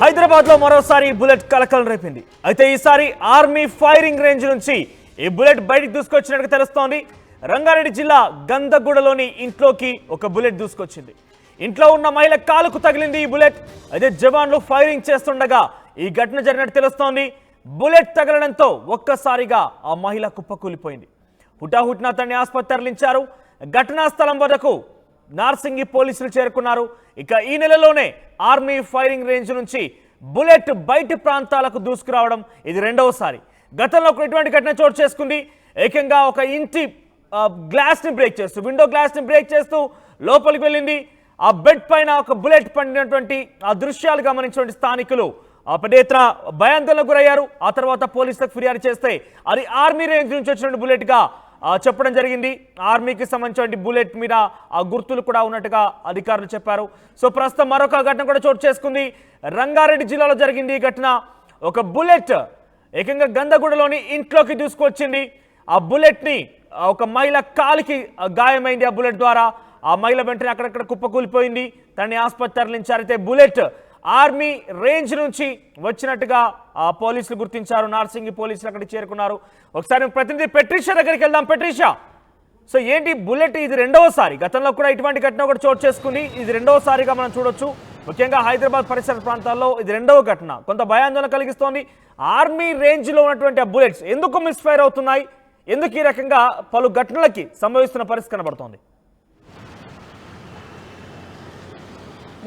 హైదరాబాద్ లో మరోసారి బుల్లెట్ కలకలం రేపింది. అయితే ఈసారి ఆర్మీ ఫైరింగ్ రేంజ్ నుంచి ఈ బుల్లెట్ బయటికి దూసుకొచ్చినట్టు తెలుస్తోంది. రంగారెడ్డి జిల్లా గందగూడలోని ఇంట్లోకి ఒక బుల్లెట్ దూసుకొచ్చింది. ఇంట్లో ఉన్న మహిళ కాలుకు తగిలింది ఈ బుల్లెట్. అయితే జవాన్లు ఫైరింగ్ చేస్తుండగా ఈ ఘటన జరిగినట్టు తెలుస్తోంది. బుల్లెట్ తగలడంతో ఒక్కసారిగా ఆ మహిళ కుప్పకూలిపోయింది. హుటాహుటిన అతన్ని ఆసుపత్రి తరలించారు. ఘటనా స్థలం వద్దకు నార్సింగి పోలీసులు చేరుకున్నారు. ఇక ఈ నెలలోనే ఆర్మీ ఫైరింగ్ రేంజ్ నుంచి బుల్లెట్ బయటి ప్రాంతాలకు దూసుకురావడం ఇది రెండవసారి. గతంలో ఇటువంటి ఘటన చోటు చేసుకుంది. ఏకంగా ఒక ఇంటి గ్లాస్ని బ్రేక్ చేస్తూ, విండో గ్లాస్ని బ్రేక్ చేస్తూ లోపలికి వెళ్ళింది. ఆ బెడ్ పైన ఒక బుల్లెట్ పడినటువంటి ఆ దృశ్యాలు గమనించిన స్థానికులు పెద్ద ఎత్తున భయాందోళనకు గురయ్యారు. ఆ తర్వాత పోలీసులకు ఫిర్యాదు చేస్తే అది ఆర్మీ రేంజ్ నుంచి వచ్చిన బుల్లెట్గా చెప్పడం జరిగింది. ఆర్మీకి సంబంధించిన బుల్లెట్ మీద ఆ గుర్తులు కూడా ఉన్నట్టుగా అధికారులు చెప్పారు. సో ప్రస్తుతం మరొక ఘటన కూడా చోటు చేసుకుంది. రంగారెడ్డి జిల్లాలో జరిగింది ఈ ఘటన. ఒక బుల్లెట్ ఏకంగా గందగూడలోని ఇంట్లోకి దూసుకొచ్చింది. ఆ బుల్లెట్ని ఒక మహిళ కాలికి గాయమైంది. ఆ బుల్లెట్ ద్వారా ఆ మహిళ వెంటనే అక్కడక్కడ కుప్పకూలిపోయింది. తనని ఆసుపత్రి తరలించారు. అయితే బుల్లెట్ ఆర్మీ రేంజ్ నుంచి వచ్చినట్టుగా పోలీసులు గుర్తించారు. నార్సింగి పోలీసులు అక్కడికి చేరుకున్నారు. ఒకసారి ప్రతినిధి పెట్రిషా దగ్గరికి వెళ్దాం. పెట్రిషా, సో ఏంటి బుల్లెట్ ఇది రెండవసారి? గతంలో కూడా ఇటువంటి ఘటన కూడా చోటు చేసుకుంది. ఇది రెండవసారిగా మనం చూడొచ్చు. ముఖ్యంగా హైదరాబాద్ పరిసర ప్రాంతాల్లో ఇది రెండవ ఘటన. కొంత భయాందోళన కలిగిస్తోంది. ఆర్మీ రేంజ్లో ఉన్నటువంటి ఆ బుల్లెట్స్ ఎందుకు మిస్ఫైర్ అవుతున్నాయి? ఎందుకు ఈ రకంగా పలు ఘటనలకి సంభవిస్తున్న పరిస్థితి కనబడుతోంది?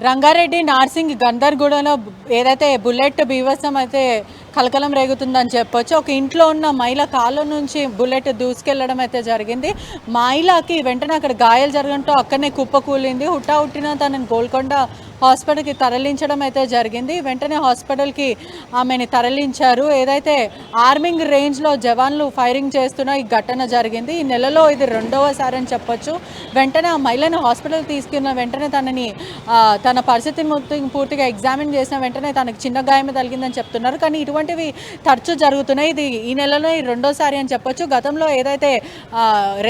రంగారెడ్డి నార్సింగ్ గందర్గూడలో ఏదైతే బుల్లెట్ బీభత్సం అయితే కలకలం రేగుతుందని చెప్పొచ్చు. ఒక ఇంట్లో ఉన్న మహిళ కాళ్ళ నుంచి బుల్లెట్ దూసుకెళ్లడం అయితే జరిగింది. మహిళకి వెంటనే అక్కడ గాయాలు జరగడంతో అక్కడనే కుప్పకూలింది. హుట్టాహుట్టిన తనని గోల్కొండ హాస్పిటల్కి తరలించడం అయితే జరిగింది. వెంటనే హాస్పిటల్కి ఆమెని తరలించారు. ఏదైతే ఆర్మింగ్ రేంజ్లో జవాన్లు ఫైరింగ్ చేస్తున్న ఈ ఘటన జరిగింది. ఈ నెలలో ఇది రెండవసారి అని చెప్పొచ్చు. వెంటనే ఆ మహిళను హాస్పిటల్కి తీసుకున్న వెంటనే తనని తన పరిస్థితిని పూర్తిగా ఎగ్జామిన్ చేసిన వెంటనే తనకు చిన్న గాయమే తగిలిందని చెప్తున్నారు. కానీ ఇటువంటివి తరచూ జరుగుతున్నాయి. ఇది ఈ నెలలో రెండోసారి అని చెప్పొచ్చు. గతంలో ఏదైతే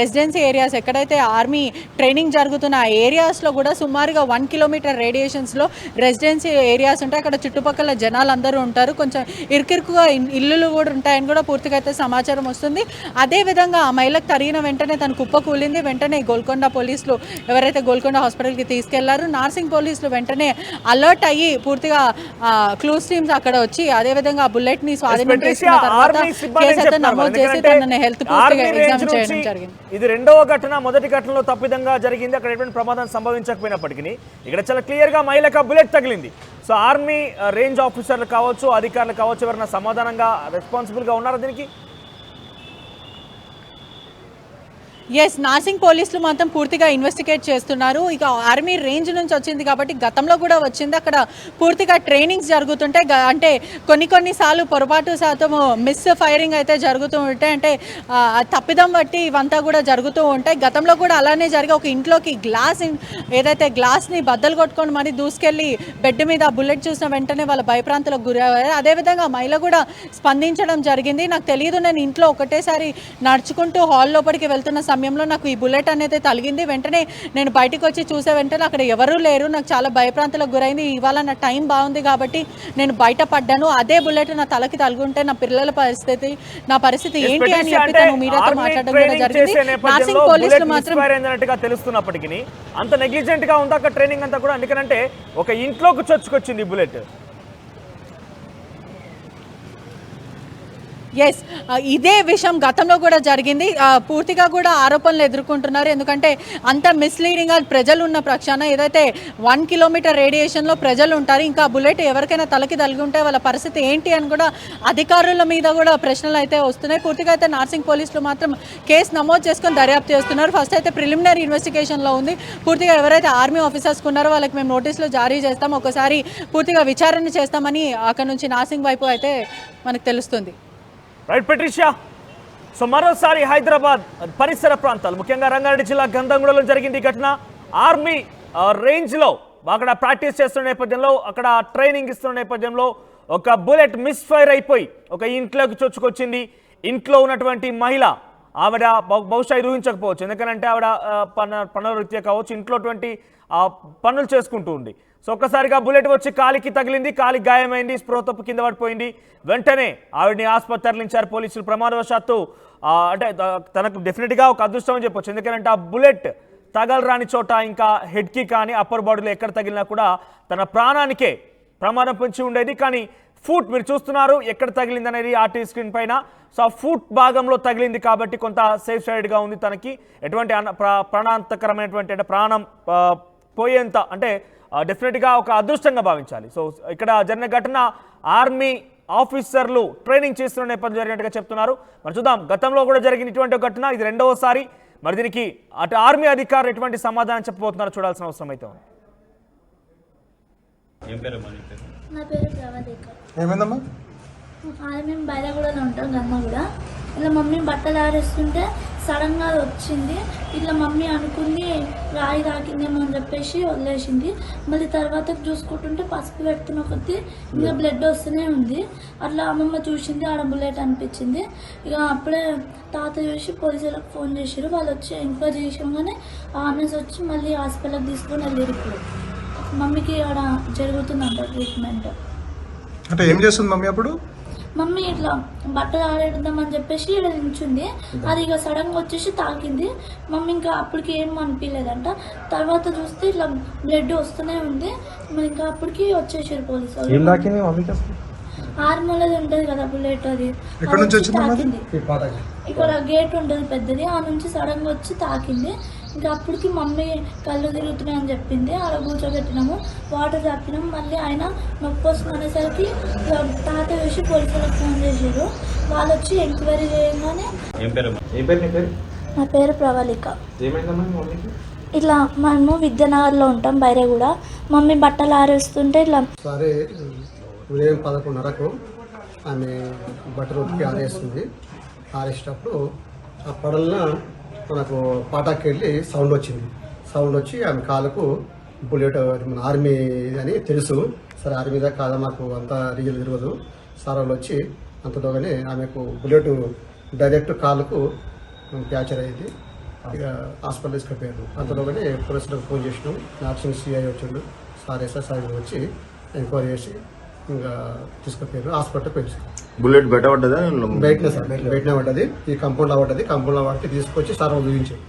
రెసిడెన్సీ ఏరియాస్ ఎక్కడైతే ఆర్మీ ట్రైనింగ్ జరుగుతున్న ఆ ఏరియాస్లో కూడా సుమారుగా 1 కిలోమీటర్ రేడియేషన్స్లో రెసిడెన్సీ ఏరియాస్ ఉంటాయి. అక్కడ చుట్టుపక్కల జనాలు అందరూ ఉంటారు. కొంచెం ఇరుకిరుకుగా ఇల్లులు కూడా ఉంటాయని కూడా పూర్తిగా అయితే సమాచారం వస్తుంది. అదేవిధంగా ఆ మహిళకు తరిగిన వెంటనే తను కుప్పకూలింది. వెంటనే గోల్కొండ పోలీసులు ఎవరైతే గోల్కొండ హాస్పిటల్కి తీసుకెళ్లారు. నార్సింగ్ పోలీసులు వెంటనే అలర్ట్ అయ్యి పూర్తిగా క్లూస్ టీమ్స్ అక్కడ వచ్చి అదేవిధంగా బుల్లెట్ ని స్వాధీనం చేసుకున్న తర్వాత కేసు అయితే నమోదు చేసి తనని హెల్త్ పూర్తిగా ఎగ్జామిన్ చేయడం జరిగింది. ఇది రెండవ ఘటన. మొదటి ఘటనలో తప్పిదంగా జరిగింది. అక్కడ ఎటువంటి ప్రమాదం సంభవించకపోయినప్పటికీ ఇక్కడ చాలా క్లియర్ గా మహిళకు బుల్లెట్ తగిలింది. సో ఆర్మీ రేంజ్ ఆఫీసర్లు కావచ్చు, అధికారులు కావచ్చు, ఎవరైనా సమాధానంగా రెస్పాన్సిబుల్ గా ఉన్నారా దీనికి? ఎస్, నార్సింగ్ పోలీసులు మాత్రం పూర్తిగా ఇన్వెస్టిగేట్ చేస్తున్నారు. ఇక ఆర్మీ రేంజ్ నుంచి వచ్చింది కాబట్టి గతంలో కూడా వచ్చింది. అక్కడ పూర్తిగా ట్రైనింగ్స్ జరుగుతుంటాయి. అంటే కొన్నిసార్లు పొరపాటు శాతం మిస్ ఫైరింగ్ అయితే జరుగుతూ ఉంటాయి. అంటే తప్పిదం బట్టి ఇవంతా కూడా జరుగుతూ ఉంటాయి. గతంలో కూడా అలానే జరిగి ఒక ఇంట్లోకి ఏదైతే గ్లాస్ని బద్దలు కొట్టుకొని మరి దూసుకెళ్ళి బెడ్ మీద బుల్లెట్ చూసిన వెంటనే వాళ్ళ భయప్రాంతాలకు గురయ్యారు. అదేవిధంగా మహిళ కూడా స్పందించడం జరిగింది. నాకు తెలియదు, నేను ఇంట్లో ఒకటేసారి నడుచుకుంటూ హాల్ లోపలికి వెళ్తున్న సమయంలో నాకు ఈ బుల్లెట్ అనేది తగిలింది. వెంటనే నేను బయటకు వచ్చి చూసే వెంటనే అక్కడ ఎవరూ లేరు. నాకు చాలా భయప్రాంతాలకు గురైంది. ఇవాళ నా టైం బాగుంది కాబట్టి నేను బయటపడ్డాను. అదే బుల్లెట్ నా తలకి తగులుంటే నా పిల్లల పరిస్థితి, నా పరిస్థితి ఏంటి అని చెప్పి తను మీడియాతో మాట్లాడడం కూడా జరిగింది. నార్సింగ్ పోలీసులు మాత్రం తెలుస్తున్నప్పటికీ అంత నెగ్లిజెంట్ గా ఉంది అక్కడ ట్రైనింగ్ అంతా కూడా. అందుకనంటే ఒక ఇంట్లోకి చొచ్చుకొచ్చింది బుల్లెట్. ఎస్, ఇదే విషయం గతంలో కూడా జరిగింది. పూర్తిగా కూడా ఆరోపణలు ఎదుర్కొంటున్నారు. ఎందుకంటే అంత మిస్లీడింగ్గా ప్రజలు ఉన్న పక్షాన ఏదైతే 1 కిలోమీటర్ రేడియేషన్లో ప్రజలు ఉంటారు. ఇంకా బుల్లెట్ ఎవరికైనా తలకి తగిలి ఉంటే వాళ్ళ పరిస్థితి ఏంటి అని కూడా అధికారుల మీద కూడా ప్రశ్నలు అయితే వస్తున్నాయి. పూర్తిగా అయితే నార్సింగ్ పోలీసులు మాత్రం కేసు నమోదు చేసుకొని దర్యాప్తు చేస్తున్నారు. ఫస్ట్ అయితే ప్రిలిమినరీ ఇన్వెస్టిగేషన్లో ఉంది. పూర్తిగా ఎవరైతే ఆర్మీ ఆఫీసర్స్ ఉన్నారో వాళ్ళకి మేము నోటీసులు జారీ చేస్తాం, ఒకసారి పూర్తిగా విచారణ చేస్తామని అక్కడ నుంచి నార్సింగ్ వైపు అయితే మనకు తెలుస్తుంది. రైట్ పెట్రిషా, సో మరోసారి హైదరాబాద్ పరిసర ప్రాంతాలు ముఖ్యంగా రంగారెడ్డి జిల్లా గందగూడలో జరిగింది ఈ ఘటన. ఆర్మీ రేంజ్లో అక్కడ ప్రాక్టీస్ చేస్తున్న నేపథ్యంలో, అక్కడ ట్రైనింగ్ ఇస్తున్న నేపథ్యంలో ఒక బుల్లెట్ మిస్ఫైర్ అయిపోయి ఒక ఇంట్లోకి చొచ్చుకొచ్చింది. ఇంట్లో ఉన్నటువంటి మహిళ ఆవిడ బహుశా ఊహించకపోవచ్చు. ఎందుకంటే ఆవిడ పనుల రీత్యా కావచ్చు, ఇంట్లోటువంటి పనులు చేసుకుంటూ ఉంది. సో ఒక్కసారిగా బుల్లెట్ వచ్చి కాలికి తగిలింది, కాలికి గాయమైంది, స్పృహ తప్పు కింద పడిపోయింది. వెంటనే ఆవిడని ఆసుపత్రి తరలించారు పోలీసులు. ప్రమాదవశాత్తు అంటే తనకు డెఫినెట్గా ఒక అదృష్టం అని చెప్పొచ్చు. ఎందుకంటే ఆ బుల్లెట్ తగలరాని చోట, ఇంకా హెడ్కి కానీ అప్పర్ బాడీలో ఎక్కడ తగిలినా కూడా తన ప్రాణానికే ప్రమాదం పొంచి ఉండేది. కానీ ఫుట్ మీరు చూస్తున్నారు ఎక్కడ తగిలింది అనేది ఆర్టీవీ స్క్రీన్ పైన. సో ఆ ఫుట్ భాగంలో తగిలింది కాబట్టి కొంత సేఫ్ సైడ్గా ఉంది. తనకి ఎటువంటి ప్రాణాంతకరమైనటువంటి అంటే ప్రాణం పోయేంత అంటే డెఫినెట్గా ఒక అదృష్టంగా భావించాలి. సో ఇక్కడ జరిగిన ఘటన ఆర్మీ ఆఫీసర్లు ట్రైనింగ్ చేస్తున్న నేపథ్యం జరిగినట్టుగా చెప్తున్నారు. మరి చూద్దాం, గతంలో కూడా జరిగిన ఇటువంటి ఘటన, ఇది రెండవసారి. మరి దీనికి అటు ఆర్మీ అధికారులు ఎటువంటి సమాధానం చెప్పబోతున్నారో చూడాల్సిన అవసరం అయితే ఉంది. నా పేరు ప్రవళిక. ఏమైందమ్మా? మేము బయలుగూడలో ఉంటాం, గన్నగూడ. ఇలా మమ్మీ బట్టలు ఆరేస్తుంటే సడన్గా వచ్చింది. ఇట్లా మమ్మీ అనుకుంది రాయి తాకిందేమో అని చెప్పేసి వదిలేసింది. మళ్ళీ తర్వాత చూసుకుంటుంటే పసుపు పెడుతున్న కొద్దీ ఇంకా బ్లడ్ వస్తూనే ఉంది. అట్లా అమ్మమ్మ చూసింది, ఆడ బుల్లెట్ అనిపించింది. ఇక అప్పుడే తాత చూసి పోలీసులకు ఫోన్ చేసారు. వాళ్ళు వచ్చి ఎంక్వైరీ చేసాగానే ఆర్నెస్ వచ్చి మళ్ళీ హాస్పిటల్కి తీసుకొని వెళ్ళారు. ఇప్పుడు మమ్మీకి ఆడ జరుగుతుందంట ట్రీట్మెంట్. అంటే ఏం చేస్తుంది మమ్మీ అప్పుడు? మమ్మీ ఇట్లా బట్టలు ఆడేద్దామని చెప్పేసి ఇక్కడ నించుంది. అది ఇక సడన్గా వచ్చేసి తాకింది. మమ్మీ ఇంకా అప్పటికి ఏం అనిపించలేదంట. తర్వాత చూస్తే ఇట్లా బ్లడ్ వస్తూనే ఉంది. మరి ఇంకా అప్పటికి వచ్చేసారు పోలీసు వాళ్ళు. ఆర్మోలది ఉంటుంది కదా బుల్లెట్, అది తాకింది. ఇక్కడ గేట్ ఉంటుంది పెద్దది, ఆ నుంచి సడన్గా వచ్చి తాకింది. ఇంకా అప్పటికి మమ్మీ కళ్ళు తిరుగుతున్నాయని చెప్పింది. ఆడ కూర్చోబెట్టినాము, వాటర్ తాపినాము. మళ్ళీ ఆయన నొప్పి వస్తుంది అనేసరికి తాత వేసి పోలీసులకు ఫోన్ చేశారు. వాళ్ళు వచ్చి ఎంక్వైరీ చేయగానే. నా పేరు ప్రవళిక. ఇట్లా మేము విద్యానగర్లో ఉంటాం, బైరేగూడ. మమ్మీ బట్టలు ఆరేస్తుంటే ఇట్లా సరే ఉదయం 11:30కు ఆమె బట్టలు ఉతికి ఆరేస్తుంది. ఆరేసేటప్పుడు ఆ పడలన మనకు పాటాకి వెళ్ళి సౌండ్ వచ్చింది. సౌండ్ వచ్చి ఆమె కాలుకు బుల్లెట్, మన ఆర్మీ అని తెలుసు. సరే ఆర్మీ దాకా కాదా మాకు అంత రీజన్ తెలియదు. సార్ వాళ్ళు వచ్చి అంతలోగానే ఆమెకు బుల్లెట్ డైరెక్ట్ కాలుకు ఫ్రాక్చర్ అయింది. ఇక హాస్పిటల్ తీసుకుపోయారు. అంతలోగానే పోలీసులకు ఫోన్ చేసినాం. నార్సింగ్ సిఐ వచ్చిండు, సార్ సార్ వచ్చి ఎంక్వైరీ చేసి ఇంకా తీసుకుపోయారు. హాస్పిటల్ పెంచి బుల్లెట్ బయట పడ్డదా? బయటనే సార్, బయటనే పడ్డది. ఈ కంపౌండ్లో పడ్డది. కంపౌండ్లో పడితే తీసుకొచ్చి సార్ చూపించారు.